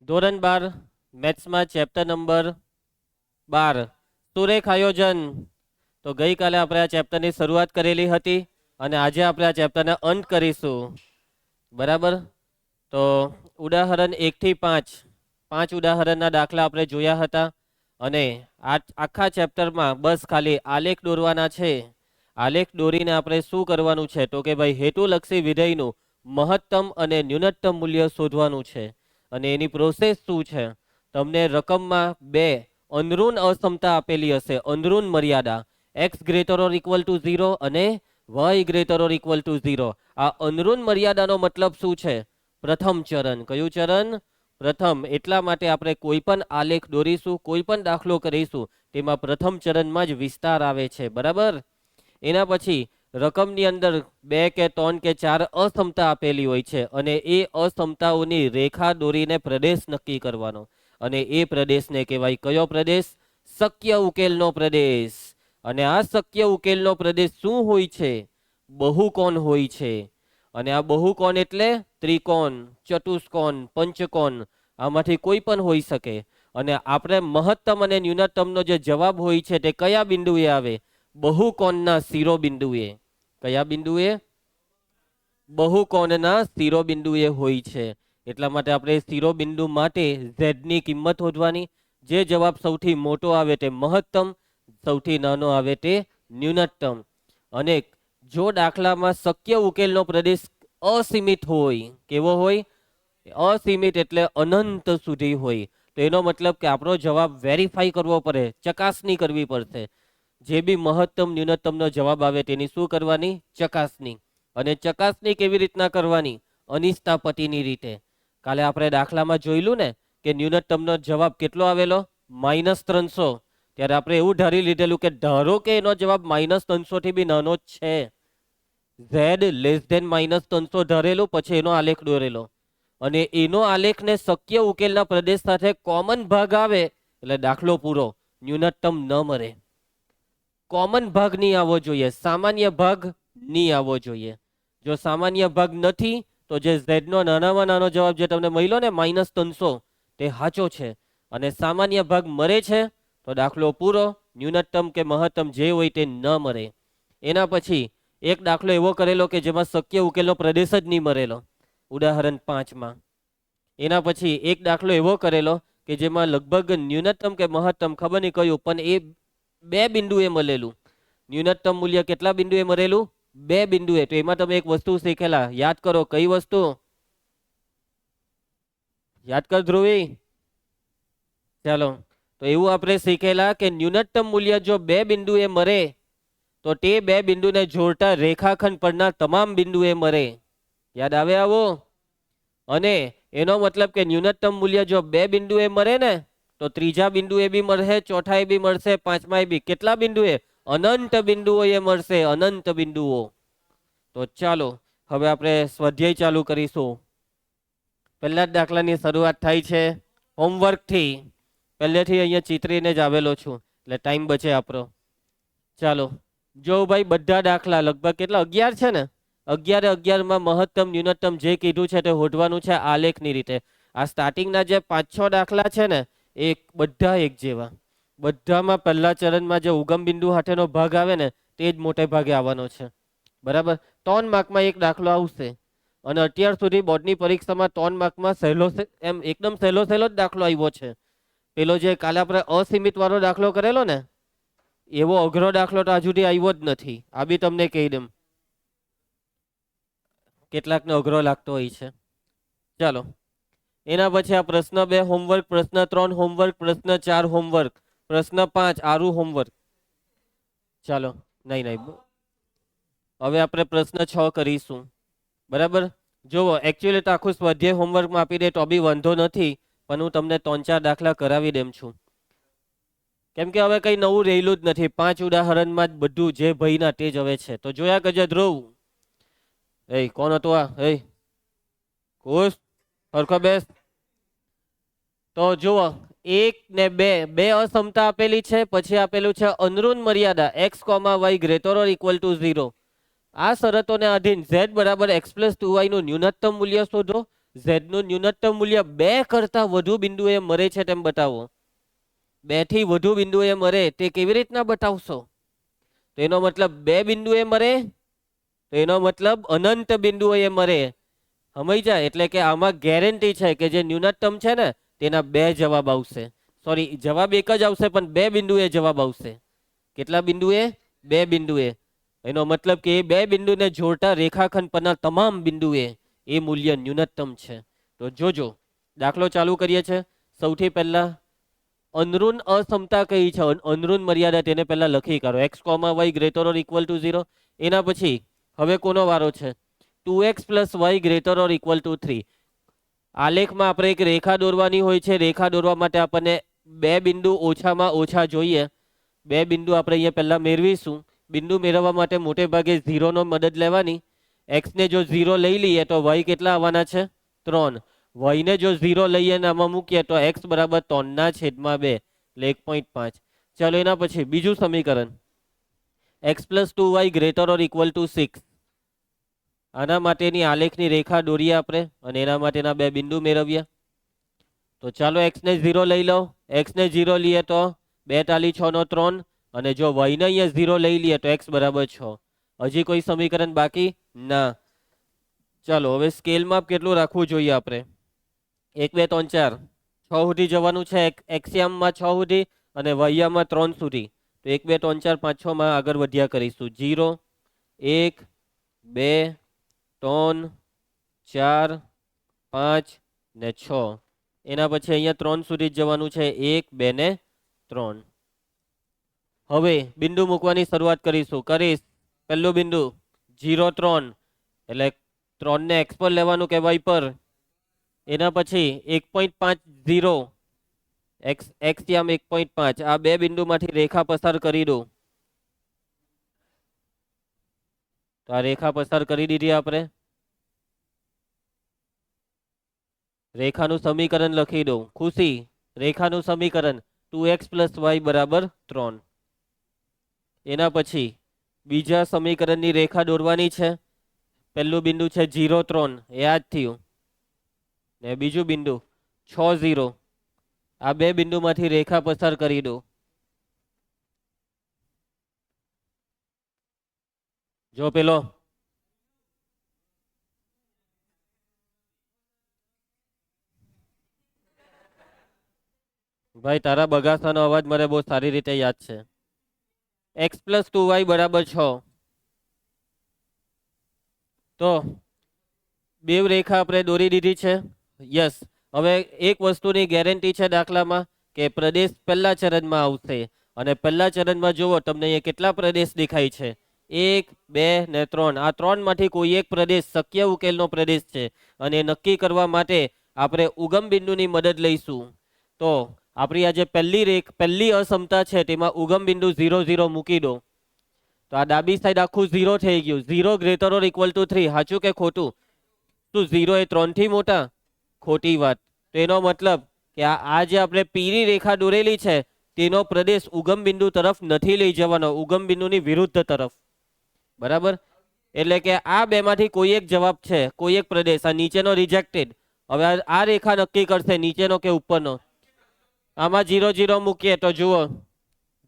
ધોરણ 12 મેથ્સમાં chapter number 12 સુરેખ આયોજન. તો ગઈકાલે આપણે આ ચેપ્ટરની શરૂઆત કરેલી હતી અને આજે આપણે આ ચેપ્ટરનો અંત કરીશું. બરાબર. તો ઉદાહરણ 1 થી 5 પાંચ ઉદાહરણના દાખલા આપણે જોયા હતા અને આ આખા ચેપ્ટરમાં બસ ખાલી આલેખ દોરવાના છે. આલેખ દોરીને આપણે શું કરવાનું છે તો કે ભાઈ હેતુલક્ષી વિધેયનું મહત્તમ અને ન્યૂનતમ મૂલ્ય શોધવાનું છે. અને એની પ્રોસેસ શું છે? તમને રકમમાં બે અંદરૂન અસમતા આપેલી હશે, અંદરૂન મર્યાદા x greater or equal to 0 અને y greater or equal to 0. આ અંદરૂન મર્યાદાનો મતલબ શું છે? પ્રથમ ચરણ. કયું ચરણ? પ્રથમ. એટલા માટે આપણે કોઈ પણ આલેખ દોરીશું, કોઈ પણ દાખલો કરીશું તેમાં પ્રથમ ચરણમાં જ વિસ્તાર આવે છે. બરાબર. એના પછી રકમની અંદર 2 કે 3 કે 4 અસમતા આપેલી હોય છે અને એ અસમતાઓની રેખા દોરીને પ્રદેશ નક્કી કરવાનો. અને એ પ્રદેશને કહેવાય કયો પ્રદેશ? શક્ય ઉકેલનો પ્રદેશ. અને આ શક્ય ઉકેલનો પ્રદેશ શું હોય છે? બહુકોણ હોય છે. અને આ બહુકોણ એટલે ત્રિકોણ, ચતુષ્કોણ, પંચકોણ, આમાંથી કોઈ પણ હોઈ શકે. અને આપણે મહત્તમ અને ન્યૂનતમનો જે જવાબ હોય છે તે કયા બિંદુએ આવે? બહુકોણના શિરોબિંદુએ. કયા બિંદુએ? બહુકોણના શિરોબિંદુએ હોય છે. એટલા માટે આપણે શિરોબિંદુ માટે z ની કિંમત શોધવાની. જે જવાબ સૌથી મોટો આવે તે મહત્તમ, સૌથી નાનો આવે તે ન્યૂનતમ. અને જો દાખલામાં શક્ય ઉકેલનો પ્રદેશ અસીમિત હોય, કેવો હોય? અસીમિત એટલે અનંત સુધી હોય, તો એનો મતલબ કે આપણો જવાબ વેરીફાઈ કરવો પડે, ચકાસણી કરવી પડશે. જે બી મહત્તમ ન્યૂનતમનો જવાબ આવે તેની શું કરવાની? ચકાસણી. અને ચકાસણી કેવી રીતના કરવાની? અનિષ્ટાપતિની રીતે. કાલે આપણે દાખલામાં જોયેલું ને કે ન્યૂનતમનો જવાબ કેટલો આવેલો? -300. ત્યારે આપણે એવું ધારી લીધેલું કે ધારો કે એનો જવાબ -300 થી બી નાનો જ છે. z લેસ ધેન -300 ધારેલું, પછી એનો આલેખ દોરેલો. અને એનો આલેખને શક્ય ઉકેલના પ્રદેશ સાથે કોમન ભાગ આવે એટલે દાખલો પૂરો. ન્યૂનતમ ન મળે. કોમન ભાગ નહીં આવવો જોઈએ, સામાન્ય ભાગ નહીં આવવો જોઈએ. જો સામાન્ય ભાગ નથી તો જે z નો નાનામાં નાનો જવાબ જે તમને મળ્યો ને -300 તે સાચો છે. અને સામાન્ય ભાગ મળે છે તો દાખલો પૂરો. ન્યૂનતમ કે મહત્તમ જે હોય તે ન મળે. એના પછી એક દાખલો એવો કરેલો કે જેમાં શક્ય ઉકેલનો પ્રદેશ જ નહીં મળેલો, ઉદાહરણ 5માં. એના પછી એક દાખલો એવો કરેલો કે જેમાં લગભગ ન્યૂનતમ કે મહત્તમ ખબર નહીં કયું, પણ એ બે બિંદુએ મળેલું. ન્યૂનતમ મૂલ્ય કેટલા બિંદુએ મળેલું? બે બિંદુએ. તો એમાં તમે એક વસ્તુ શીખેલા, યાદ કરો. કઈ વસ્તુ? યાદ કર ધ્રુવી. ચાલો, તો એવું આપણે શીખેલા કે ન્યૂનતમ મૂલ્ય જો બે બિંદુએ મળે તો તે બે બિંદુને જોડતા રેખાખંડ પરના તમામ બિંદુએ મળે. યાદ આવે આવો? અને એનો મતલબ કે ન્યૂનતમ મૂલ્ય જો બે બિંદુએ મળે ને તો ત્રીજા બિંદુએ બી મળશે, ચોથાએ બી મળશે, પાંચમાએ બી. કેટલા બિંદુએ? અનંત બિંદુઓ એ મળશે, અનંત બિંદુઓ. તો ચાલો હવે આપણે સ્વાધ્યાય ચાલુ કરીશું. પહેલા જ દાખલાની શરૂઆત થાય છે હોમવર્કથી. પહેલેથી અહીંયા ચિતરીને જ આવેલો છું એટલે ટાઈમ બચે આપણો. ચાલો જો ભાઈ, બધા દાખલા લગભગ કેટલા 11 છે ને? 11 મહત્તમ ન્યૂનતમ જે કીધું છે તે શોધવાનું છે આલેખની રીતે. આ સ્ટાર્ટિંગના જે 5-6 દાખલા છે ને એ બધા એક જેવા. બધામાં પહેલા ચરણમાં જે ઉગમ બિંદુ સાથેનો ભાગ આવે ને તે જ મોટે ભાગે આવવાનો છે. બરાબર. 3 માર્કમાં એક દાખલો આવશે. અને અત્યાર સુધી બોર્ડની પરીક્ષામાં 3 માર્કમાં સહેલો એમ એકદમ સહેલો જ દાખલો આવ્યો છે. પેલો જે કાલે આપણે અસીમિત વાળો દાખલો કરેલો ને એવો અઘરો દાખલો તો હજુ સુધી આવ્યો જ નથી. આ બી તમને કહી દઉં, કેટલાકને અઘરો લાગતો હોય છે. ચાલો એના પછી આ પ્રશ્ન 2 હોમવર્ક, પ્રશ્ન 3 હોમવર્ક, પ્રશ્ન 4 હોમવર્ક, પ્રશ્ન 5 આરું હોમવર્ક. ચાલો નહીં, હવે આપણે પ્રશ્ન 6 કરીશું. બરાબર. જુઓ, એકચ્યુઅલી તો આખું સ્વાધ્યાય હોમવર્કમાં આપી દે તો બી વાંધો નથી, પણ હું તમને 3-4 દાખલા કરાવી દેમ છું. કેમ કે હવે કંઈ નવું રહેલું જ નથી. 5 ઉદાહરણમાં જ બધું જે ભયના તે જ હવે છે. તો જોયા કરજે ધ્રુવ. એ કોણ હતું આ? એ ખુશ સરખો બેસ. તો જુઓ, 1 ને 2 બે અસમતા આપેલી છે. પછી આપેલું છે અંદરૂન મર્યાદા x, y greater or equal to 0. આ શરતોને આધીન z બરાબર x + 2y નું ન્યૂનતમ મૂલ્ય શોધો. ઝેડ નું ન્યૂનતમ મૂલ્ય 2 કરતા વધુ બિંદુએ મળે છે તેમ બતાવો. 2 થી વધુ બિંદુએ મળે તે કેવી રીતના બતાવશો? તો એનો મતલબ 2 બિંદુએ મળે, તો એનો મતલબ અનંત બિંદુએ મળે. સમજ્યા? એટલે કે આમાં ગેરંટી છે કે જે ન્યૂનતમ છે ને તેના 2 જવાબ આવશે. સોરી, જવાબ એક જ આવશે પણ 2 બિંદુએ જવાબ આવશે. કેટલા બિંદુએ? 2 બિંદુએ. એનો મતલબ કે એ 2 બિંદુને જોડતા રેખાખંડ પરના તમામ બિંદુએ એ મૂલ્ય ન્યૂનતમ છે. તો જોજો, દાખલો ચાલુ કરીએ છે. સૌથી પહેલા અનઋણ અસમતા કઈ છે, અનઋણ મર્યાદા, તેને પહેલા લખી કાઢો. X comma y greater or equal to 0. એના પછી હવે કોનો વારો છે? 2x plus y greater or equal to 3. આલેખમાં આપણે એક રેખા દોરવાની હોય છે. રેખા દોરવા માટે આપણને 2 બિંદુ ઓછામાં ઓછા જોઈએ. 2 બિંદુ આપણે અહીંયા પહેલા મેળવીશું. બિંદુ મેળવવા માટે મોટે ભાગે 0 નો મદદ લેવાની. x ને જો 0 લઈ લઈએ તો y કેટલા આવવાના છે? 3. y ને જો 0 લઈએ ને આમાં મૂકીએ તો x બરાબર 3/2 એટલે 1.5. ચાલો એના પછી બીજું સમીકરણ, x plus 2y greater or equal two 6. આના માટેની આલેખની રેખા દોરીએ આપણે અને એના માટેના 2 બિંદુ મેળવીએ. તો ચાલો x ને 0 લઈ લો. x ને 0 લઈએ તો 2 × 6 = 3, અને જો y ને અહીંયા 0 લઈ લઈએ તો x બરાબર 6. હજી કોઈ સમીકરણ બાકી? ના. ચાલો હવે સ્કેલ માપ કેટલું રાખવું જોઈએ આપણે? 1 2 3 4 6 સુધી જવાનું છે. એક્સિયામમાં 6 સુધી અને વાયયામાં 3 સુધી. તો 1 2 3 4 5 6 માં આગળ વધ્યા કરીશું. 0 1 2 3 4 5 ને 6. એના પછી અહીંયા 3 સુધી જ જવાનું છે. 1 2 ને 3. હવે બિંદુ મૂકવાની શરૂઆત કરીશું. પહેલું બિંદુ 0 3, એટલે 3 ને x પર લેવાનું કે y પર. એના પછી 1.50 x યામ 1.5. આ 2 બિંદુમાંથી રેખા પસાર કરી દો. તો આ રેખા પસાર કરી દીધી આપણે. રેખાનું સમીકરણ લખી દો. ખુશી, રેખાનું સમીકરણ 2x + y = 3. એના પછી બીજા સમીકરણની રેખા દોરવાની છે. પહેલું બિંદુ છે 0 3, એ આ જ થયું. ને બીજું બિંદુ 6 0. આ 2 બિંદુમાંથી રેખા પસાર કરી દો. જો પેલો ભાઈ, તારા બગાસાનો અવાજ મને બહુ સારી રીતે યાદ છે. x + 2y = 6. તો બે રેખા આપણે દોરી દીધી છે. યસ. હવે એક વસ્તુની ગેરંટી છે દાખલામાં કે પ્રદેશ પહેલા ચરણમાં આવશે. અને પહેલા ચરણમાં જુઓ તમને અહીંયા કેટલા પ્રદેશ દેખાય છે? 1 2 ને 3. આ 3 માંથી કોઈ એક પ્રદેશ શક્ય ઉકેલનો પ્રદેશ છે. અને નક્કી કરવા માટે આપણે ઉગમ બિંદુની મદદ લઈશું. તો આપણી આ જે પહેલી અસમતા છે તેમાં ઉગમ બિંદુ 0 0 મૂકી દો. તો આ ડાબી સાઈડ આખું 0 થઈ ગયું. 0 ગ્રેટર ઓર ઇક્વલ ટુ 3. સાચું કે ખોટું? શું 0 એ 3 થી મોટા? ખોટી વાત. તો એનો મતલબ કે આ જે આપણે પીળી રેખા દોરેલી છે તેનો પ્રદેશ ઉગમ બિંદુ તરફ નથી લઈ જવાનો, ઉગમ બિંદુની વિરુદ્ધ તરફ. બરાબર? એટલે કે આ બેમાંથી કોઈ એક જવાબ છે, કોઈ એક પ્રદેશ. આ નીચેનો રિજેક્ટેડ. હવે આ રેખા નક્કી કરશે નીચેનો કે ઉપરનો. આમાં 0 0 મૂકીએ તો જુઓ,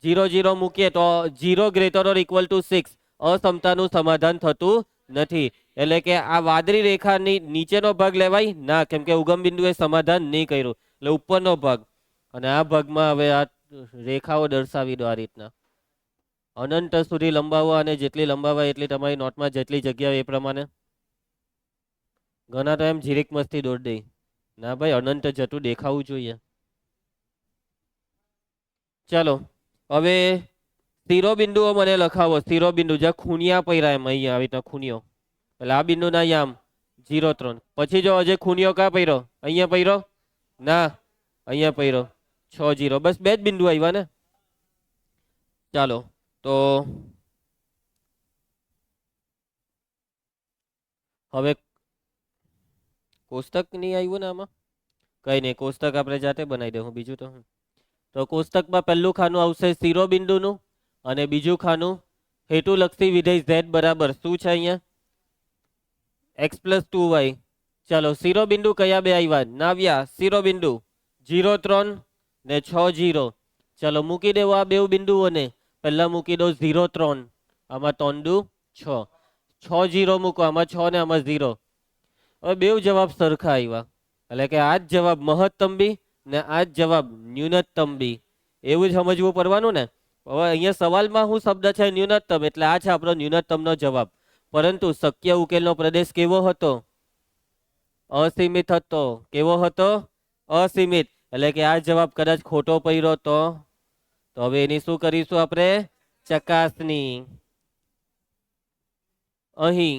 0 0 મૂકીએ તો 0 ગ્રેટર ઓર ઇક્વલ ટુ 6. અસમતાનું સમાધાન થતું નથી. એટલે કે આ વાદળી રેખાની નીચેનો ભાગ લેવાય ના, કેમ કે ઉગમ બિંદુએ સમાધાન નહીં કર્યું. એટલે ઉપરનો ભાગ. અને આ ભાગમાં હવે આ રેખાઓ દર્શાવી દો આ રીતના. અનંત સુધી લંબાવવા, અને જેટલી લંબાવાય એટલી તમારી નોટમાં જેટલી જગ્યા હોય એ પ્રમાણે. ઘણા તો એમ જીરીક મસ્તી દોડ દે. ના ભાઈ, અનંત જતું દેખાવું જોઈએ. ચાલો હવે શિરોબિંદુઓ મને લખાવો. શિરોબિંદુ જ્યાં ખૂણિયા પડ્યા એમ અહીંયા આવી રીતના ખૂણિયો. એટલે આ બિંદુ ના યામ 0 3. પછી જો હજે ખૂણિયો કા પડ્યો? અહીંયા પડ્યો? ના, અહીંયા પડ્યો. 6 0. બસ 2 જ બિંદુ આવ્યા ને. ચાલો તો હવે કોષ્ટક નહીં આવ્યું ને આમાં? કઈ નહીં, કોષ્ટક આપણે જાતે બનાવી દઉં. બીજું તો તો કોષ્ટકમાં પહેલું ખાનું આવશે શિરોબિંદુનું, અને બીજું ખાનું હેતુલક્ષી વિધેય z બરાબર શું છે અહીંયા? x + 2y. ચલો શિરોબિંદુ કયા બે આવ્યા? નાવ્યા શિરોબિંદુ 0, 3 ને 6, 0. ચલો મૂકી દેવો આ બે બિંદુઓને. પહેલા મૂકી દો 0, 3. આમાં 3 દુ 6. 6, 0 મૂકો. આમાં 6 ને આમાં 0. હવે બે જવાબ સરખા આવ્યા, એટલે કે આ જ જવાબ મહત્તમ બી ને આ જ જવાબ ન્યૂનતમ બી. એવું જ સમજવું પડવાનું ને. હવે અહીંયા સવાલમાં શું શબ્દ છે? ન્યૂનતમ. એટલે આ છે આપણો ન્યૂનતમનો જવાબ. પરંતુ શક્ય ઉકેલનો પ્રદેશ કેવો હતો? અસીમિત હતો. કેવો હતો? અસીમિત. એટલે કે આ જવાબ કદાચ ખોટો પડ્યો તો હવે એની શું કરીશું આપણે? ચકાસણી. અહીં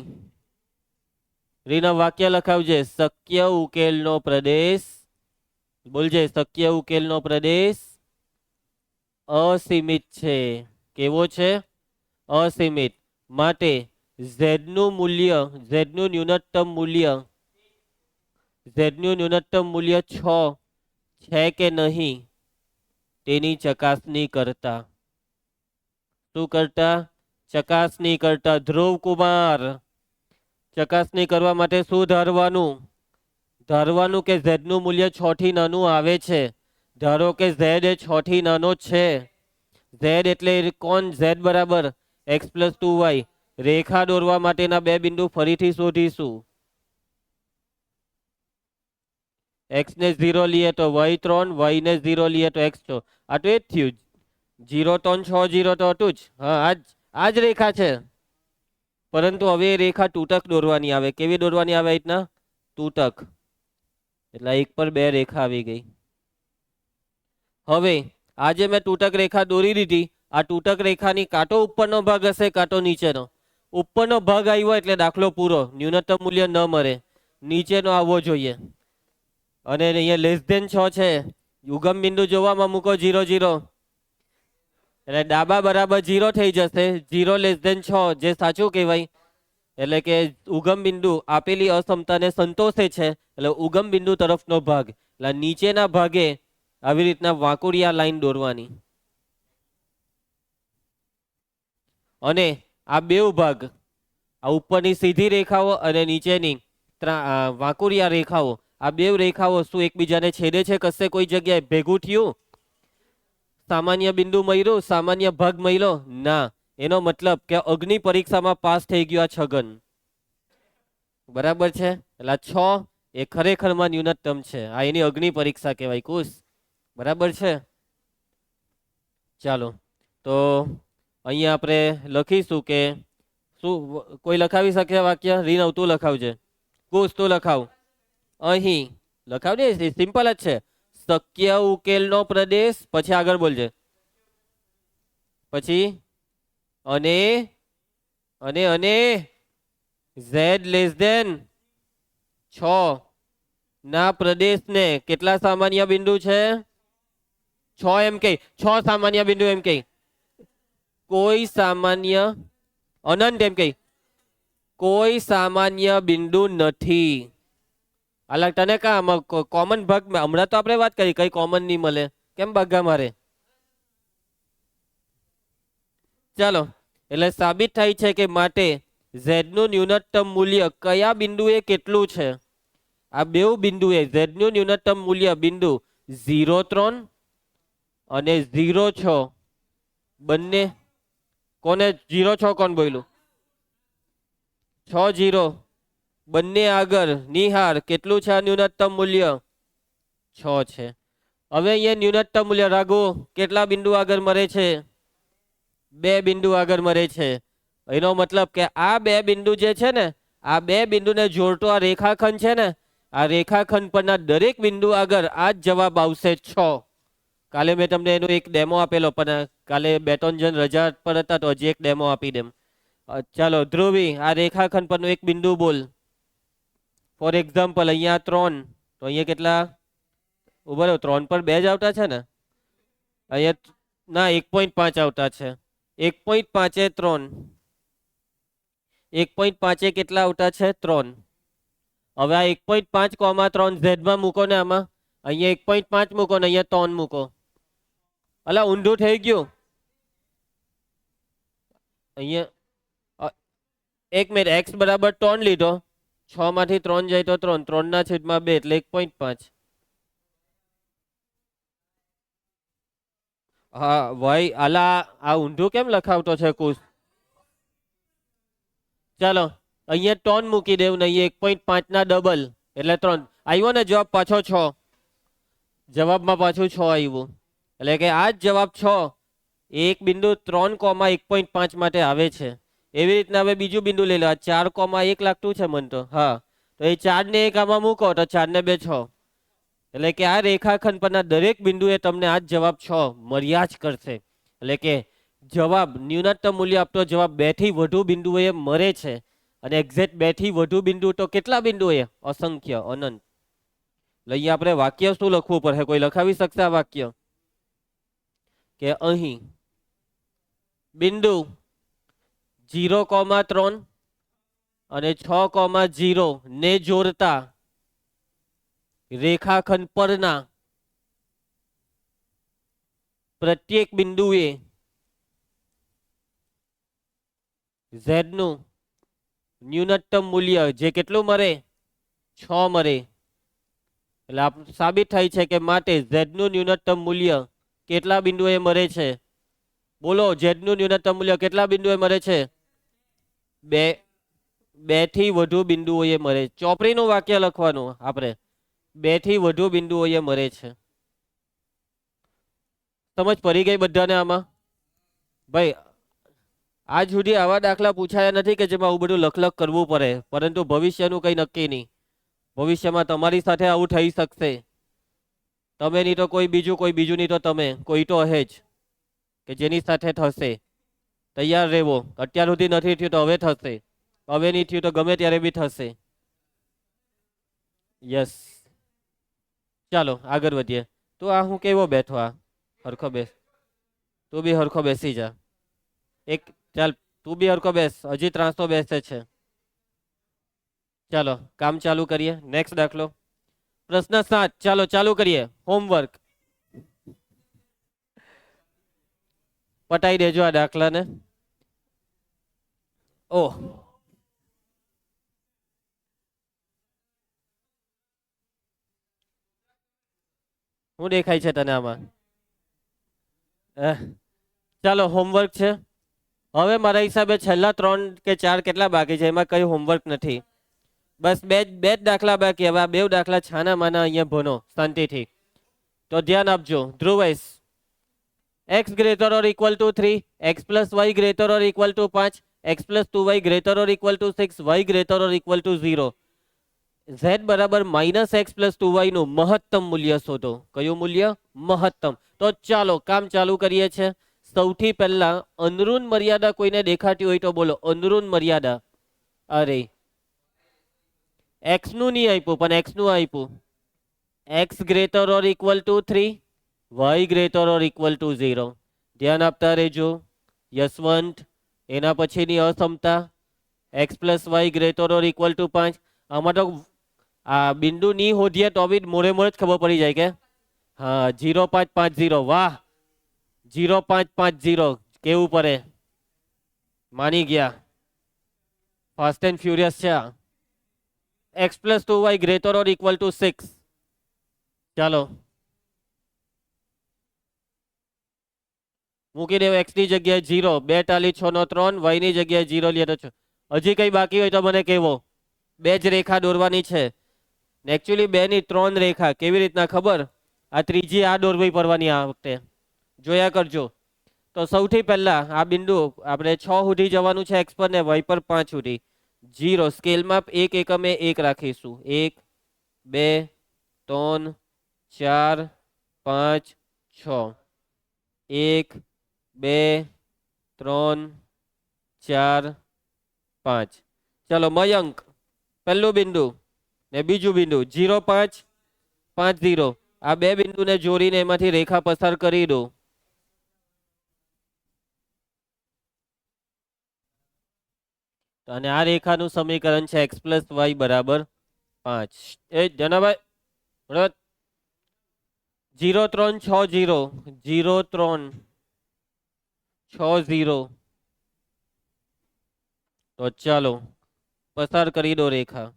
રીના વાક્ય લખાવજે. શક્ય ઉકેલનો પ્રદેશ, બોલજે, શક્ય ઉકેલનો પ્રદેશ અસીમિત છે. કેવો છે? અસીમિત. માટે z નું મૂલ્ય, z નું ન્યૂનતમ મૂલ્ય, z નું ન્યૂનતમ મૂલ્ય 6 છે કે નહીં તેની ચકાસણી કરતા. શું કરતા? ચકાસણી કરતા. ધ્રુવ કુમાર, ચકાસણી કરવા માટે શું ધારવાનું? ધારવાનું કે z નું મૂલ્ય 6 થી નાનું આવે છે. ધારો કે z એ 6 થી નાનો છે. z એટલે કોણ? z બરાબર x + 2y. રેખા દોરવા માટેના બે બિંદુ ફરીથી શોધીશું. x ને 0 લઈએ તો y 3, y ને 0 લઈએ તો x 6. આ તો એ જ થયું. 0, 3, 6, 0 તો હતું જ. હા, આ જ રેખા છે. પરંતુ હવે એ રેખા તૂટક દોરવાની આવે. કેવી દોરવાની આવે? રીતના તૂટક. એટલે એક પર બે રેખા આવી ગઈ. હવે આજે મેં તૂટક રેખા દોરી દીધી. આ તૂટક રેખાની કાંટો ઉપરનો ભાગ હશે, કાંટો નીચેનો. ઉપરનો ભાગ આવ્યો એટલે દાખલો પૂરો. ન્યૂનતમ મૂલ્ય ન મળે. નીચેનો આવવો જોઈએ. અને અહીંયા <6 છે. ઉગમ બિંદુ જોવામાં મૂકો 0, 0. એટલે ડાબા બરાબર 0 થઈ જશે. 0 <6 જે સાચું કહેવાય. એટલે કે ઉગમ બિંદુ આપેલી અસમતાને સંતોષે છે. એટલે ઉગમ બિંદુ તરફનો ભાગ. એટલે નીચેના ભાગે આવી રીતના વાંકુડિયા લાઈન દોરવાની. અને આ બે ભાગ, આ ઉપરની સીધી રેખાઓ અને નીચેની વાંકુડિયા રેખાઓ, આ બે રેખાઓ શું એકબીજાને છેદે છે? કશે કોઈ જગ્યાએ ભેગું થયું? સામાન્ય બિંદુ મળ્યું? સામાન્ય ભાગ મળ્યો? ના. એનો મતલબ કે અગ્નિ પરીક્ષામાં પાસ થઈ ગયો આ છગન. બરાબર છે. એટલે 6 એ ખરેખરમાં ન્યૂનતમ છે. આ એની અગ્નિ પરીક્ષા કહેવાય. કુશ. બરાબર છે. ચાલો તો અહીંયા આપણે લખીશું કે શું? કોઈ લખાવી શકે વાક્ય? રીનવ તું લખાવજે. કુશ તું લખાવ. અહીં લખાવજે. સિમ્પલ જ છે. શક્ય ઉકેલનો પ્રદેશ, પછી આગળ બોલજે. પછી અને z <6 ના પ્રદેશને કેટલા સામાન્ય બિંદુ છે? 6 એમ કે 6 સામાન્ય બિંદુ એમ કે કોઈ સામાન્ય અનંત એમ કે કોઈ સામાન્ય બિંદુ નથી. અલગ તને કા કોમન ભાગ? હમણાં તો આપણે વાત કરી કઈ કોમન નહીં મળે. કેમ ભાગા મારે? ચાલો, એટલે સાબિત થાય છે કે માટે z નું ન્યૂનતમ મૂલ્ય કયા બિંદુએ કેટલું છે? આ બે બિંદુએ z નું ન્યૂનતમ મૂલ્ય બિંદુ 0, 3 અને 0, 6 બંને. કોને 0, 6 કોણ બોલ્યું? 6, 0 બંને આગળ નિહાર કેટલું છે? આ ન્યૂનતમ મૂલ્ય 6 છે. હવે અહીંયા ન્યૂનતમ મૂલ્ય રાઘુ કેટલા બિંદુ આગળ મળે છે? 2 બિંદુ આગળ મળે છે. એનો મતલબ કે આ બે બિંદુ જે છે ને, આ બે બિંદુને જોડતો આ રેખાખંડ છે ને, આ રેખાખંડ પરના દરેક બિંદુ આગળ આ જ જવાબ આવશે 6. કાલે મેં તમને એનો એક ડેમો આપેલો, પણ કાલે 2-3 જણ રજા પર હતા તો હજી એક ડેમો આપી દેમ. ચાલો ધ્રુવી, આ રેખાખંડ પરનું એક બિંદુ બોલ. ફોર એક્ઝામ્પલ અહીંયા 3, તો અહીંયા કેટલા? ઉભા રહો, 3 પર 2 જ આવતા છે ને? અહીંયા ના 1.5 આવતા છે. 1.5 એ 3. 1.5 એ કેટલા આવતા છે? 3. હવે આ 1.5, 3 z માં મૂકો ને. આમાં અહીંયા 1.5 મૂકો ને અહીંયા 3 મૂકો. અલા ઊંધું થઈ ગયું. અહીંયા 1 મિનિટ, x બરાબર 3 લીધો 6 માંથી 3 જાય તો 3, 3 ના છેદમાં 2 એટલે 1.5. હા ભાઈ આલા આ ઊંધું કેમ લખાવતો છે કુશ? ચાલો અહીંયા ટોન મૂકી દેવું ને અહીંયા 1.5 ના ડબલ એટલે 3. આવ્યો ને જવાબ પાછો 6. જવાબમાં પાછું 6 આવ્યું એટલે કે આ જ જવાબ 6 એક બિંદુ 3,1.5 માટે આવે છે. એવી રીતના હવે બીજું બિંદુ લઈ લો. 4,1 લાગતું છે મને તો. હા તો એ 4 ને 1 આમાં મૂકો તો 4 ને 2 6 એટલે કે આ રેખાખંડ પરના દરેક બિંદુએ તમને આ જ જવાબ 6 મળ્યા જ કરશે. એટલે કે જવાબ ન્યૂનતમ મૂલ્ય આપતો જવાબ 2 થી વધુ બિંદુએ મળે છે. અને એક્ઝેક્ટ 2 થી વધુ બિંદુ તો કેટલા બિંદુએ? અસંખ્ય, અનંત. લઈએ આપણે વાક્ય શું લખવું પડે? કોઈ લખાવી શકશે આ વાક્ય? કે અહીં બિંદુ 0,3 અને 6,0 ને જોડતા રેખાખંડ પરના પ્રત્યેક બિંદુએ z નું ન્યૂનતમ મૂલ્ય જે કેટલું મળે? 6 મળે. એટલે સાબિત થાય છે કે માટે z નું ન્યૂનતમ મૂલ્ય કેટલા બિંદુએ મળે છે? બોલો, z નું ન્યૂનતમ મૂલ્ય કેટલા બિંદુએ મળે છે? 2 થી વધુ બિંદુઓએ મળે. ચોપડીનું વાક્ય લખવાનું આપણે. 2 થી વધુ બિંદુઓએ મળે છે. સમજ પડી ગઈ બધાને આમાં? ભાઈ આજ સુધી આવા દાખલા પૂછાયા નથી કે જેમાં આવું બધું લખ કરવું પડે. પરંતુ ભવિષ્યનું કંઈ નક્કી નહીં. ભવિષ્યમાં તમારી સાથે આવું થઈ શકશે. તમે નહીં તો કોઈ બીજું, કોઈ બીજું નહીં તો તમે, કોઈ તો હે જ કે જેની સાથે થશે. તૈયાર રહેવો. અત્યાર સુધી નથી થયું તો હવે થશે. હવે નહીં થયું તો ગમે ત્યારે બી થશે. યસ. ચાલો આગળ વધીએ. તો આ હું કેવો બેઠો? આ હરખો બેસ. તું બી હરખો બેસી જા. એક ચાલ તું બી હરખો બેસ. હજી ત્રાસો બેસે છે. ચાલો કામ ચાલુ કરીએ. નેક્સ્ટ દાખલો પ્રશ્ન 7. ચાલો ચાલુ કરીએ. હોમવર્ક પટાઈ દેજો આ દાખલાને. ઓહ, શું દેખાય છે તને આમાં? ચાલો હોમવર્ક છે. હવે મારા હિસાબે છેલ્લા 3 કે 4 કેટલા બાકી છે? એમાં કઈ હોમવર્ક નથી. બસ બે જ દાખલા બાકી. હવે આ 2 દાખલા છાના માના અહીંયા ભણો શાંતિથી. તો ધ્યાન આપજો. Dhruvesh, x greater or equal to 3, x plus y greater or equal to 5, x plus 2y greater or equal to 6, y greater or equal to 0. z બરાબર -x plus 2y નું મહત્તમ મૂલ્ય શોધો. કયું મૂલ્ય? મહત્તમ. તો ચાલો કામ ચાલુ કરીએ છીએ. સૌથી પહેલા અનરૂન મર્યાદા કોઈને દેખાતી હોય તો બોલો. અનરૂન મર્યાદા. અરે x નું નહીં આપ્યું પણ x નું આપ્યું. x greater or equal to 3, y greater or equal to 0. ધ્યાન આપતા રહેજો. યશવંત, એના પછીની અસમતા x plus y greater or equal to 5. આમાં તો આ બિંદુ ની હોધીએ તો બી મોડે મોડે જ ખબર પડી જાય કે હા 0,550. વાહ, 0,550 કેવું પડે? માની ગયા. ફાસ્ટ એન્ડ ફ્યુરિયસ છે. x plus 2y greater or equal to 6. ચાલો મૂકી દેવો. x ની જગ્યાએ 0, 2 ટાલી 6 નો 3, y ની જગ્યાએ 0 લે તો 6. હજી કઈ બાકી હોય તો મને કહેવો. 2 જ રેખા દોરવાની છે. એકચ્યુઅલી 2 ની 3 રેખા. કેવી રીતના ખબર? આ ત્રીજી આ દોરવી પડવાની આ વખતે. જોયા કરજો. તો સૌથી પહેલા આ બિંદુ આપણે 6 સુધી જવાનું છે x પર ને y પર 5 સુધી. 0 સ્કેલમાં 1 એકમે 1 રાખીશું. 1 2 3 4 5 6. 1 2 3 4 5. ચલો મયંક પહેલું બિંદુ ને બીજું બિંદુ 0,550. આ 2 બિંદુને જોડીને એમાંથી રેખા પસાર કરી દો. અને આ રેખાનું સમીકરણ છે x plus y બરાબર 5. એ જનાભાઈ 0,360 0,360. તો ચાલો પસાર કરી દો રેખા.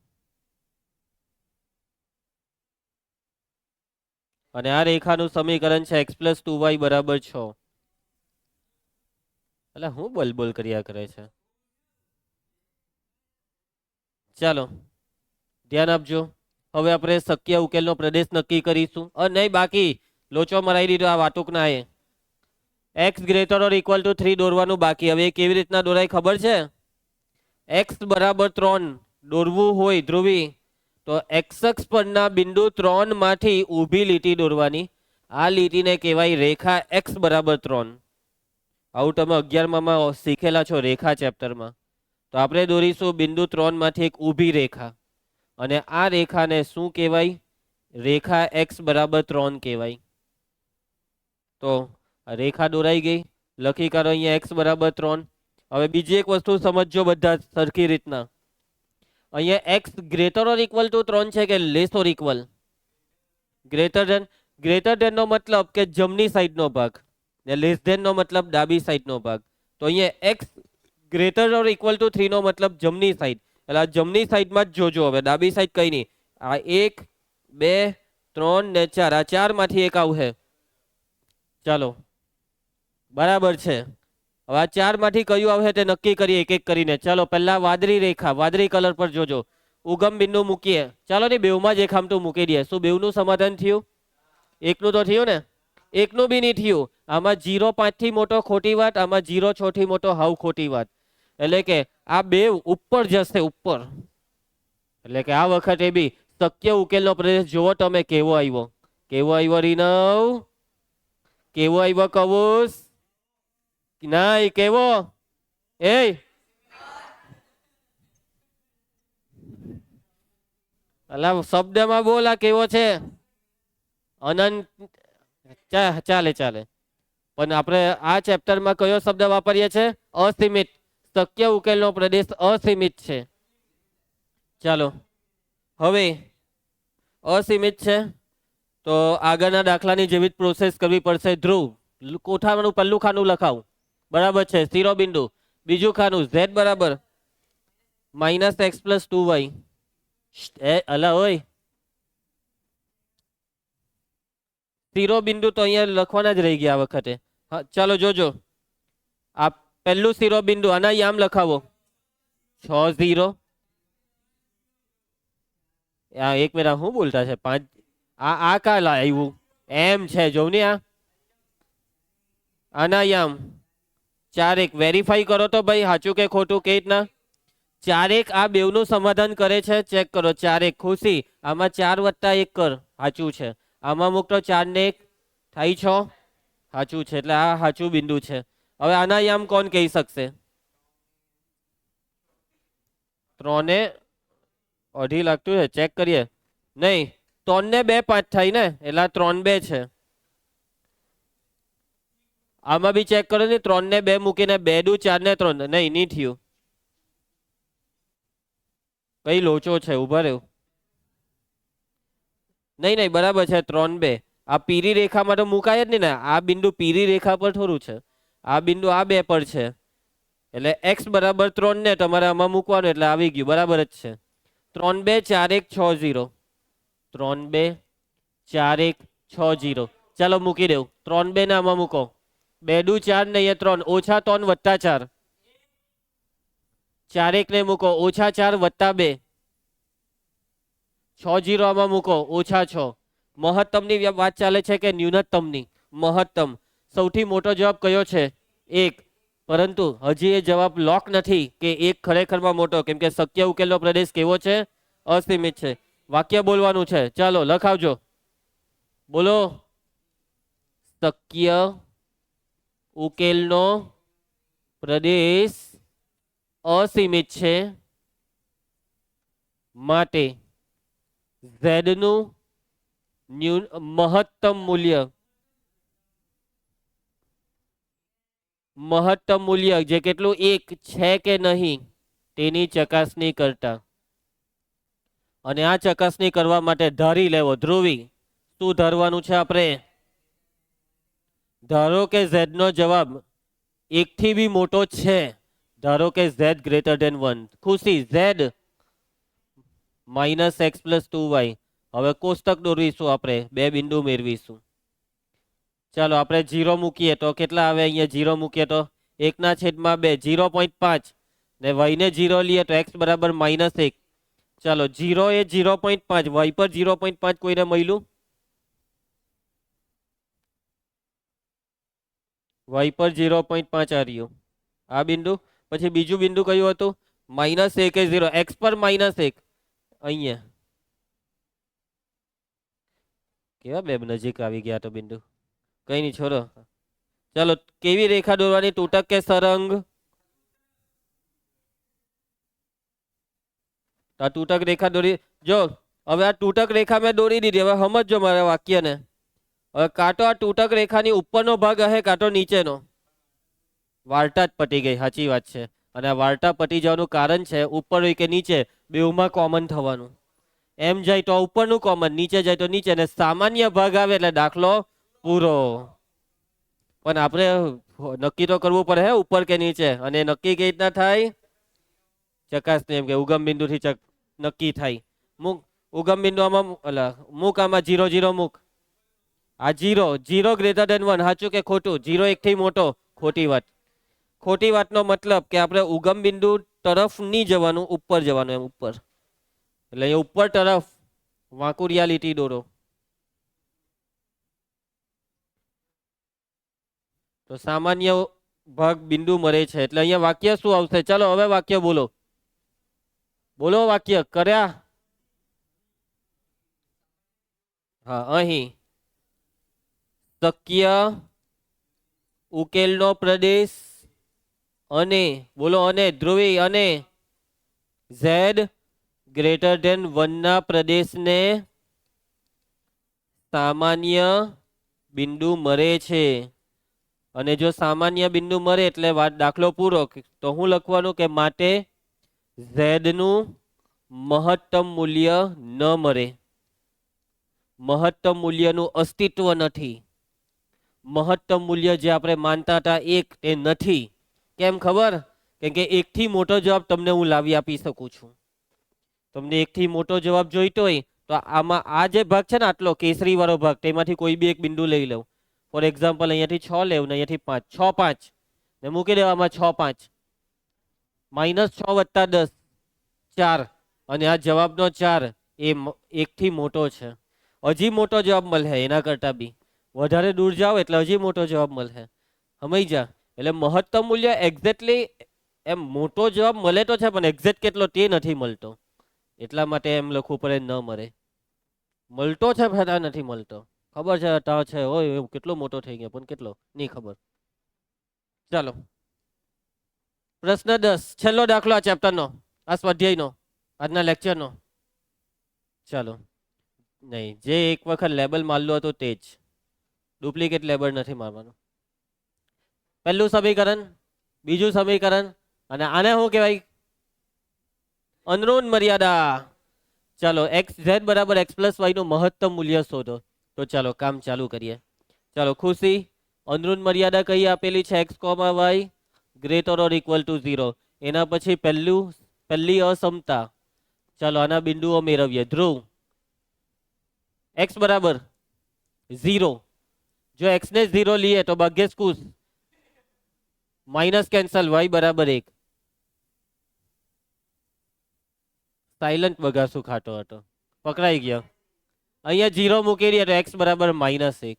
અને આ રેખાનું સમીકરણ છે x + 2y = 6. એટલે હું બોલ કર્યા કરે છે. ચાલો ધ્યાન આપજો. હવે આપણે શક્ય ઉકેલનો પ્રદેશ નક્કી કરીશું. નહીં બાકી લોચો મરાઈ દીધો આ વાતુક ના એ. x > 3 દોરવાનું બાકી. હવે કેવી રીતના દોરાય ખબર છે? x = 3 દોરવું હોય ધ્રુવી તો x અક્ષ પરના બિંદુ 3 માંથી ઊભી લીટી દોરવાની. આ લીટીને કહેવાય રેખા x = 3. આવું તમે 11માં શીખેલા છો રેખા ચેપ્ટરમાં. તો આપણે દોરીશું બિંદુ 3 માંથી એક ઊભી રેખા અને આ રેખાને શું કહેવાય? રેખા x = 3 કહેવાય. તો રેખા દોરાઈ ગઈ. લખી કાઢો અહીંયા x = 3. હવે બીજી એક વસ્તુ સમજજો બધા સરખી રીતના. અહીંયા x > 3 છે કે <= ગ્રેટર ધેન નો મતલબ કે જમણી સાઈડનો ભાગ ને લેસ ધેન નો મતલબ ડાબી સાઈડનો ભાગ. તો અહીંયા x > 3 નો મતલબ જમણી સાઈડ. એટલે આ જમણી સાઈડમાં જ જોજો. હવે ડાબી સાઈડ કઈ નહીં. આ 1 2 3 ને 4 આ 4 માંથી એક આવશે. ચાલો બરાબર છે. હવે આ 4 માંથી કયું આવશે તે નક્કી કરીએ એક એક કરીને. ચાલો પહેલા વાદળી રેખા, વાદળી કલર પર જોજો. ઉગમ બિંદુ મૂકીએ. ચાલો ને બેવમાં જ એક આમતું મૂકી દઈએ. શું બેવનું સમાધાન થયું? એકનું તો થયું ને? એકનું બી નહીં થયું. આમાં 0.5 થી મોટો ખોટી વાત, આમાં 0.6 થી મોટો હાવ ખોટી વાત. એટલે કે આ બેવ ઉપર જશે ઉપર. એટલે કે આ વખતે બી શક્ય ઉકેલનો પ્રદેશ જોવો તમે કેવો આવ્યો. કેવો આવ્યો રીનવ? કેવો આવ્યો કવુસ? નહીં કેવો? એ અલા શબ્દમાં બોલ આ કેવો છે? અનંત. ચાલે ચાલે. પણ આપણે આ ચેપ્ટરમાં કયો શબ્દ વાપરીએ છીએ? અસીમિત. શક્ય ઉકેલનો પ્રદેશ અસીમિત છે. ચાલો હવે અસીમિત છે તો આગળના દાખલાની જેવી જ પ્રોસેસ કરવી પડશે. ધ્રુવ કોઠાનું પહેલું ખાનું લખાવું. બરાબર છે. શિરોબિંદુ. બીજું ખાનું z = -x + 2y. અલા ઓય શિરોબિંદુ તો અહીંયા લખવાના જ રહી ગયા આ વખતે. હા ચાલો જોજો. આ પહેલું શિરોબિંદુ આના યામ લખાવો 6 0. એક મિનિટ શું બોલતા છે? 5 આ કા આવ્યું એમ છે જોવ ને. આના યામ 4 1 વેરીફાઈ કરો તો ભાઈ સાચું કે ખોટું કે રીતના. 4 1 આ બેવનું સમાધાન કરે છે. ચેક કરો. 4 1 ખુશી. આમાં 4 + 1 કર. સાચું છે. આમાં મૂકતો 4 ને 1 થાય 6. સાચું છે. એટલે આ સાચું બિંદુ છે. હવે આના યામ કોણ કહી શકશે? 3 ને 2.5 લાગતું છે. ચેક કરીએ. નહીં 3 ને 2 5 થાય ને એટલે 3 2 છે. આમાં બી ચેક કરો ને. 3 ને 2 મૂકીને 2 દુ 4 ને 3. નહીં થયું. કઈ લોચો છે? ઉભા રહ્યો. નહીં બરાબર છે. 3 2 આ પીરી રેખામાં તો મુકાય જ નહીં ને. આ બિંદુ પીરી રેખા પર થોડું છે. આ બિંદુ આ 2 પર છે. એટલે x = 3 ને તમારે આમાં મૂકવાનું એટલે આવી ગયું. બરાબર જ છે. 3 2 4 1 6 0. 3 2 4 1 6 0. ચાલો મૂકી દેવું. 3 2 ને આમાં મૂકો. 2 દુ 4 ને 3 -3 + 4. 4 1 ને મૂકો -4 + 2. 6 0 આમાં મૂકો -6. મહત્તમની વાત ચાલે છે કે ન્યૂનતમની? મહત્તમ. સૌથી મોટો જવાબ કયો છે? 1. પરંતુ હજી એ જવાબ લોક નથી કે 1 ખરેખરમાં મોટો. કેમ કે શક્ય ઉકેલનો પ્રદેશ કેવો છે? અસીમિત છે. વાક્ય બોલવાનું છે. ચાલો લખાવજો. બોલો. શક્ય ઉકેલનો પ્રદેશ અસીમિત છે માટે z નું મહત્તમ મૂલ્ય જે કેટલું 1 છે કે નહીં તેની ચકાસણી કરતા. અને આ ચકાસણી કરવા માટે ધારી લેવો. ધ્રુવી શું ધારવાનું છે આપણે? ધારો કે z નો જવાબ 1 થી બી મોટો છે. ધારો કે z > 1. ખુશી z -x + 2y. હવે કોષ્ટક દોરીશું, આપણે બે બિંદુ મેળવીશું. ચાલો આપણે 0 મૂકીએ તો કેટલા આવે? અહીંયા 0 મૂકીએ તો 1/2 0.5 ને y ને 0 લઈએ તો x બરાબર -1. ચાલો 0 એ 0.5, y પર 0.5 કોઈને મળ્યું? y પર 0.5 આ રહ્યું, આ બિંદુ. પછી બીજું બિંદુ કયું હતું? -1 એ 0, x પર -1 અહીંયા. કેવા બે નજીક આવી ગયા તો બિંદુ. કઈ નહીં, છોડો. ચાલો કેવી રેખા દોરવાની? તૂટક કે સરંગ? આ તૂટક રેખા દોરી. જો હવે આ તૂટક રેખા મેં દોરી દીધી. હવે સમજો મારા વાક્યને. હવે કાં તો આ તૂટક રેખાની ઉપરનો ભાગ હશે કાં તો નીચેનો. વાર્તા જ પટી ગઈ, સાચી વાત છે. અને આ વાર્તા પટી જવાનું કારણ છે ઉપર હોય કે નીચે બેઉમાં કોમન થવાનું. એમ જાય તો ઉપરનું કોમન, નીચે જાય તો નીચે, ને સામાન્ય ભાગ આવે એટલે દાખલો પૂરો. પણ આપણે નક્કી તો કરવું પડે હે ઉપર કે નીચે. અને નક્કી કઈ રીતના થાય? ચકાસણી, એમ કે ઉગમ બિંદુથી નક્કી થાય. ઉગમ બિંદુ આમાં મૂક, આમાં 0 0 મૂક. આ 0 0 ગ્રેટર ધેન 1, સાચું કે ખોટું? 0 1 થી મોટો, ખોટી વાત. ખોટી વાતનો મતલબ કે આપણે ઉગમ બિંદુ તરફ નહીં જવાનું, ઉપર જવાનું, એમ ઉપર. એટલે એ ઉપર તરફ વાંકુરિયા લીટી દોરો. તો સામાન્ય ભાગ બિંદુ મળે છે. એટલે અહીંયા વાક્ય શું આવશે? ચાલો હવે વાક્ય બોલો. બોલો વાક્ય કર્યા. હા, અહીં શક્ય ઉકેલનો પ્રદેશ અને, બોલો, અને ધ્રુવી અને z ગ્રેટર ધેન 1 ના પ્રદેશને સામાન્ય બિંદુ મળે છે. અને જો સામાન્ય બિંદુ મળે એટલે વાત દાખલો પૂરો. તો હું લખવાનું કે માટે z નું મહત્તમ મૂલ્ય ન મળે. મહત્તમ મૂલ્યનું અસ્તિત્વ નથી. મહત્તમ મૂલ્ય જે આપણે માનતા હતા એક, એ નથી. કેમ ખબર? કેમ કે 1 થી મોટો જવાબ તમને હું લાવી આપી શકું છું. તમને 1 થી મોટો જવાબ જોઈતો હોય તો આમાં આ જે ભાગ છે ને, આટલો કેસરી વાળો ભાગ, તેમાંથી કોઈ બી એક બિંદુ લઈ લઉં. ફોર એક્ઝામ્પલ અહીંયાથી 6 લેવું ને અહીંયાથી 5, 6 5 ને મૂકી દેવામાં 6 5 -6 + 10 4. અને આ જવાબનો 4 એ 1 થી મોટો છે. હજી મોટો જવાબ મળે, એના કરતા બી વધારે દૂર જાઓ એટલે હજી મોટો જવાબ મળે. સમજ્યા? એટલે મહત્તમ મૂલ્ય એક્ઝેક્ટલી એમ મોટો જવાબ મળે તો છે, પણ એક્ઝેક્ટ કેટલો તે નથી મળતો. એટલા માટે એમ લખવું પડે ન મળે. મળતો છે પણ નથી મળતો. ખબર છે તા છે, હોય કેટલો મોટો થઈ ગયો પણ કેટલો નહીં ખબર. ચાલો પ્રશ્ન 10, છેલ્લો દાખલો આ ચેપ્ટરનો, આ સ્વાધ્યાયનો, આજના લેક્ચરનો. ચાલો, નહીં, જે એક વખત લેબલ મારલું હતું તે જ, ડુપ્લિકેટ લેબલ નથી મારવાનું. પહેલું સમીકરણ, બીજું સમીકરણ, અને આને શું કહેવાય? અનનોન મર્યાદા. ચાલો z બરાબર x + y નું મહત્તમ મૂલ્ય શોધો. તો ચાલો કામ ચાલુ કરીએ. ચાલો ખુશી, અનનોન મર્યાદા કઈ આપેલી છે? x, y greater or equal to 0. એના પછી પહેલી અસમતા. ચાલો આના બિંદુઓ મેળવીએ. ધ્રુવ, x બરાબર 0. જો x ને 0 લઈએ તો ભાગ્યેશ ખુશ, માઇનસ કેન્સલ, y બરાબર 1. સાયલન્ટ બગાસું ખાતો હતો, પકડાઈ ગયો. અહીંયા 0 મૂકી દઈએ તો x બરાબર -1.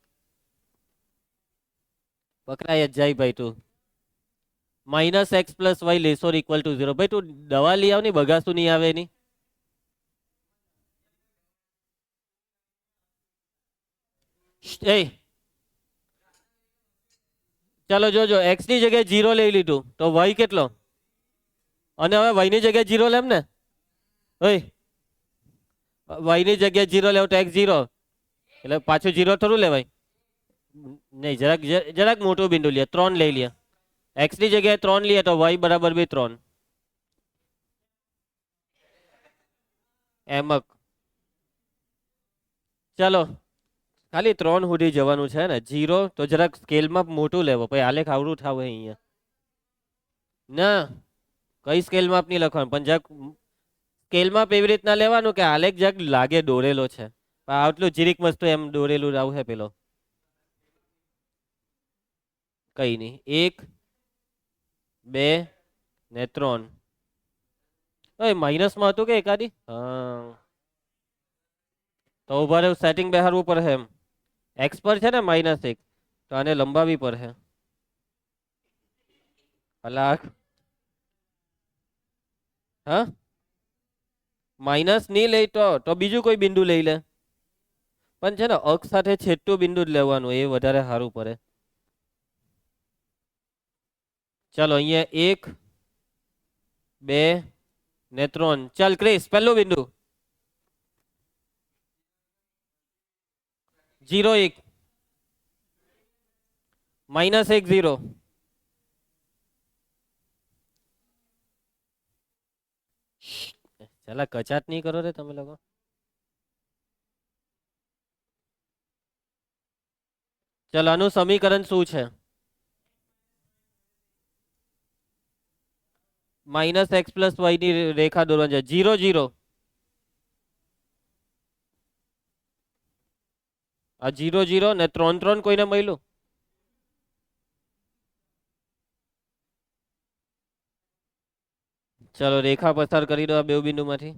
પકડાય જ જાય ભાઈ તું. -x + y less or equal to 0. ભાઈ તું દવા લઈ આવ ની, બગાસું નહીં આવે એની. ચાલો જોજો, x ની જગ્યાએ 0 લઈ લીધું તો y કેટલો? અને હવે y ની જગ્યાએ 0 લેમ ને, y ની જગ્યાએ 0 લેવ તો x 0, એટલે પાછું 0 થોડું લેવાય. નહીં, જરાક મોટું બિંદુ લે, 3 લઈ લે. x ની જગ્યાએ 3 લઈએ તો y બરાબર બી 3. એમ ચાલો ખાલી 3 સુધી જવાનું છે ને. 0 તો જરાક સ્કેલમાં મોટું લેવો, પછી આલેખ આવડું થાવ અહીંયા. ના, કઈ સ્કેલ માપ નહીં લખવાનું, પણ જરાક સ્કેલ માપ એવી રીતના લેવાનું કે આલેખ જરાક લાગે દોરેલો છે. આટલું જીરીક મસ્ત એમ દોરેલું રાવ હે પેલો. કઈ નહીં. 1 2 ને 3. માઇનસમાં હતું કે એકાદી? હા, તો ઉભા રહ્યું, સેટિંગ બેહારવું પડે એમ. એક્સ પર છે ને -1, તો આને લંબાવી પડે. અલા હા, માઇનસ નહીં લઈ તો બીજું કોઈ બિંદુ લઈ લે. પણ છે ને અક્ષ સાથે છેટતું બિંદુ જ લેવાનું, એ વધારે સારું પડે. ચાલો અહીંયા 1 2 ને 3. ચાલ ક્રિસ, પહેલું બિંદુ 0 1 -1 0. ચાલા કચાટ નહીં કરો રે તમે લોકો. ચાલો આનું સમીકરણ શું છે? -x + y ની રેખા દોરવાની છે. 0 0. આ 0 0 ને 3 3 કોઈને મળ્યું? ચાલો રેખા પસાર કરી દો આ બે બિંદુમાંથી.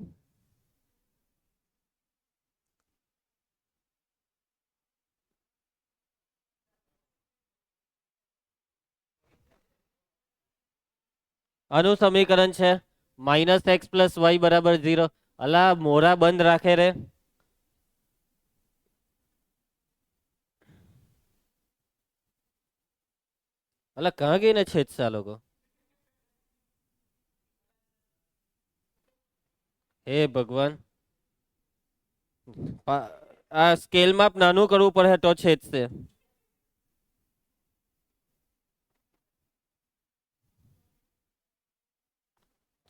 આનું સમીકરણ છે -x + y = 0. અલા મોરા બંધ રાખે રે. અલા કहाँ ગઈ ને છેદશે આ લોકો? હે ભગવાન, આ સ્કેલ માપ નાનું કરવું પડે તો છેદશે.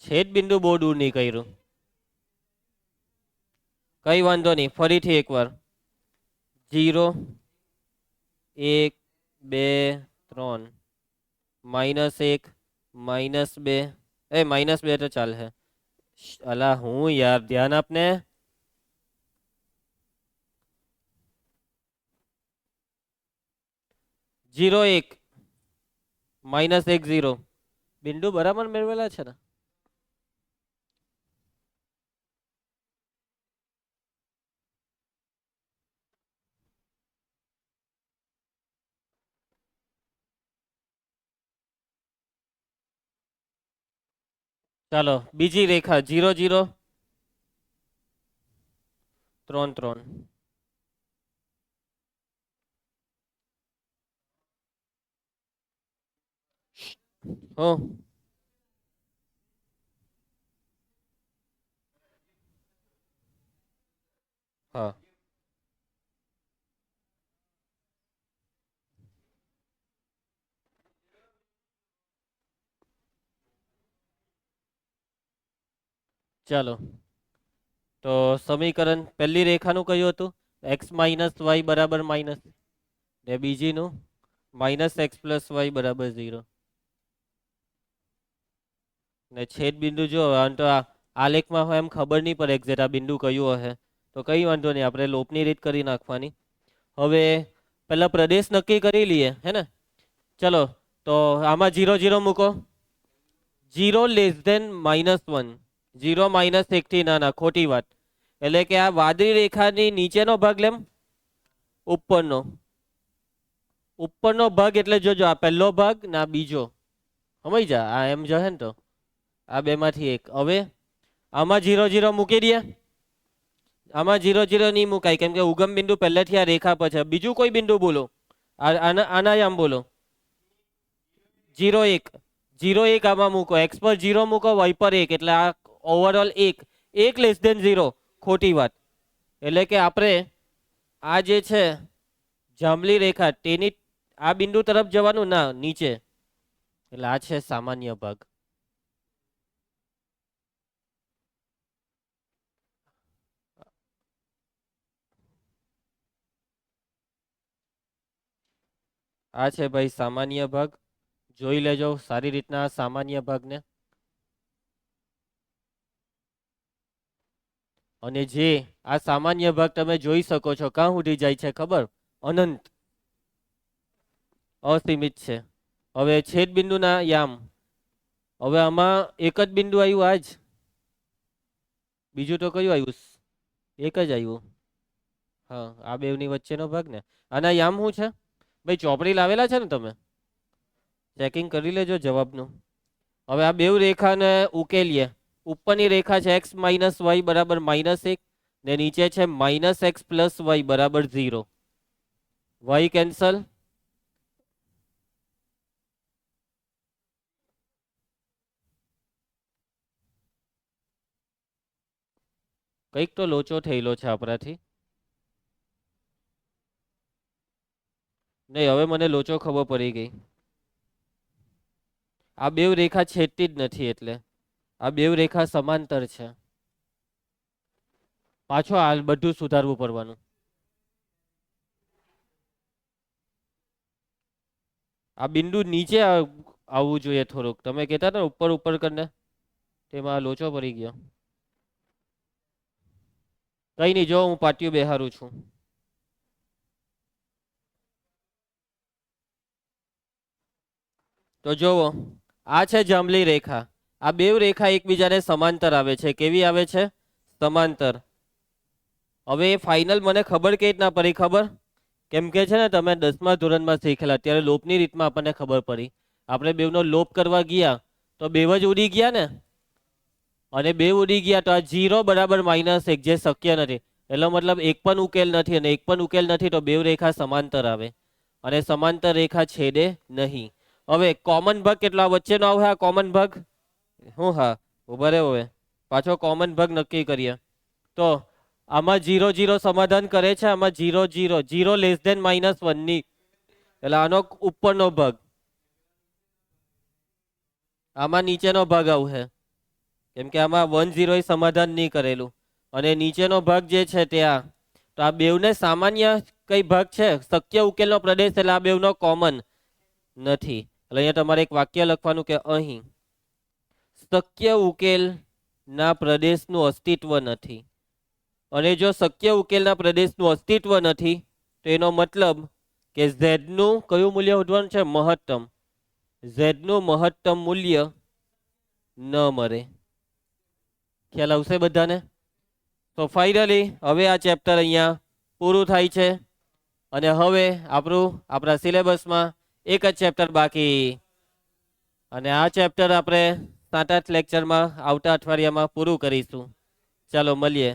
છેદ બિંદુ બહુ દૂર નહીં કર્યું. કઈ વાંધો નહીં, ફરીથી એકવાર. 0 1 2 3 -1 -2. -2 તો ચાલે હે. અલા હું યાર, ધ્યાન આપને. -1 -1 0. બિંદુ બરાબર મેળવેલા છે ને? ચાલો બીજી રેખા 0 0 3 3. હો હા, ચાલો તો સમીકરણ પહેલી રેખાનું કયું હતું? x - y = માઇનસ, ને બીજીનું -x + y = 0. ને છેદ બિંદુ જો આમ તો આલેખમાં હોય એમ ખબર નહીં પડે એક્ઝેક્ટ આ બિંદુ કયું હશે. તો કઈ વાંધો નહીં, આપણે લોપની રીત કરી નાખવાની. હવે પેલા પ્રદેશ નક્કી કરી લઈએ, હે ને? ચલો તો આમાં 0 0 મૂકો. 0 <-1. 0 -1 થી નાના, ખોટી વાત. એટલે કે આ વાદળી રેખાની નીચેનો ભાગ લેમ, ઉપરનો. ઉપરનો ભાગ એટલે જોજો, આ પહેલો ભાગ ના બીજો. સમજ જા, આ એમ જશે ને તો આ બે માંથી એક. હવે આમાં 0 0 મૂકી દે. આમાં 0 0 નહીં મુકાય, કેમ કે ઉગમ બિંદુ પહેલેથી આ રેખા પર છે. બીજું કોઈ બિંદુ બોલો, આના આમ બોલો. 0 1 0 1 આમાં મૂકો. x પર 0 મૂકો, y પર 1, એટલે આ ઓવરઓલ 1 1 <-0. ખોટી વાત. એટલે કે આપણે આ જે છે જાંબલી રેખા, તેની આ બિંદુ તરફ જવાનું ના, નીચે. એટલે આ છે સામાન્ય ભાગ. આ છે ભાઈ સામાન્ય ભાગ. જોઈ લેજો સારી રીતના સામાન્ય ભાગને. અને જે આ સામાન્ય ભાગ તમે જોઈ શકો છો ક્યાં સુધી જાય છે ખબર? અનંત, અસીમિત છે. હવે છેદ બિંદુના યામ, હવે આમાં એક જ બિંદુ આવ્યું આજ, બીજું તો કયું આવ્યું? એક જ આવ્યું. હા, આ બેવની વચ્ચેનો ભાગ ને. આના યામ શું છે ભાઈ? ચોપડી લાવેલા છે ને તમે? ચેકિંગ કરી લેજો જવાબનું. હવે આ બેવ રેખાને ઉકેલીએ. ઉપરની રેખા છે x માઇનસ વાય બરાબર -1 ને નીચે છે -x પ્લસ વાય બરાબર 0. વાય કેન્સલ, કંઈક તો લોચો થયેલો છે આપણાથી. નહીં, હવે મને લોચો ખબર પડી ગઈ. આ બેવ રેખા છેદતી જ નથી, એટલે આ બેવ રેખા સમાંતર છે. પાછો હાલ બધું સુધારવું પડવાનું. આ બિંદુ નીચે આવવું જોઈએ થોડુંક. તમે કહેતા ને ઉપર ઉપર કરીને, તેમાં લોચો પડી ગયો. કઈ નહીં, જો હું પાટિયું બેહારું છું. તો જોવો, આ છે જાંબલી રેખા. આ બેવ રેખા એકબીજાને સમાંતર આવે છે. કેવી આવે છે? સમાંતર. હવે એ ફાઇનલ મને ખબર કેવી રીતના પડી ખબર? કેમ કે છે ને તમે 10મા ધોરણમાં શીખેલા, ત્યારે લોપની રીતમાં આપણને ખબર પડી. આપણે બેવનો લોપ કરવા ગયા તો બેવ જ ઉડી ગયા ને, અને બે ઉડી ગયા તો આ 0 બરાબર -1, જે શક્ય નથી. એનો મતલબ એક પણ ઉકેલ નથી, અને એક પણ ઉકેલ નથી તો બેવ રેખા સમાંતર આવે, અને સમાંતર રેખા છેદે નહીં. હવે કોમન ભાગ કેટલા વચ્ચેનો આવે? આ કોમન ભાગ હું, હા ઉભા રહો, હવે પાછો કોમન ભાગ નક્કી કરીએ. તો આમાં 0 0 સમાધાન કરે છે, આમાં 0 0 0 લેસ ધેન -1 ની, એટલે આનો ઉપરનો ભાગ, આમાં નીચેનો ભાગ આવશે. કેમ કે આમાં 1 0 એ સમાધાન નહીં કરેલું, અને નીચેનો ભાગ જે છે ત્યાં. તો આ બેવને સામાન્ય કઈ ભાગ છે? શક્ય ઉકેલનો પ્રદેશ, એટલે આ બેવનો કોમન નથી. એટલે અહીંયા તમારે એક વાક્ય લખવાનું કે અહીં શક્ય ઉકેલના પ્રદેશનું અસ્તિત્વ નથી. અને જો શક્ય ઉકેલના પ્રદેશનું અસ્તિત્વ નથી તો એનો મતલબ કે ઝેડનું કયું મૂલ્ય શોધવાનું છે? મહત્તમ. ઝેડનું મહત્તમ મૂલ્ય ન મળે. ખ્યાલ આવશે બધાને? તો ફાઇનલી હવે આ ચેપ્ટર અહીંયા પૂરું થાય છે, અને હવે આપણા સિલેબસમાં એક જ ચેપ્ટર બાકી, અને આ ચેપ્ટર આપણે 7-8 લેક્ચરમાં આવતા અઠવાડિયામાં પૂરું કરીશું. ચાલો મળીએ.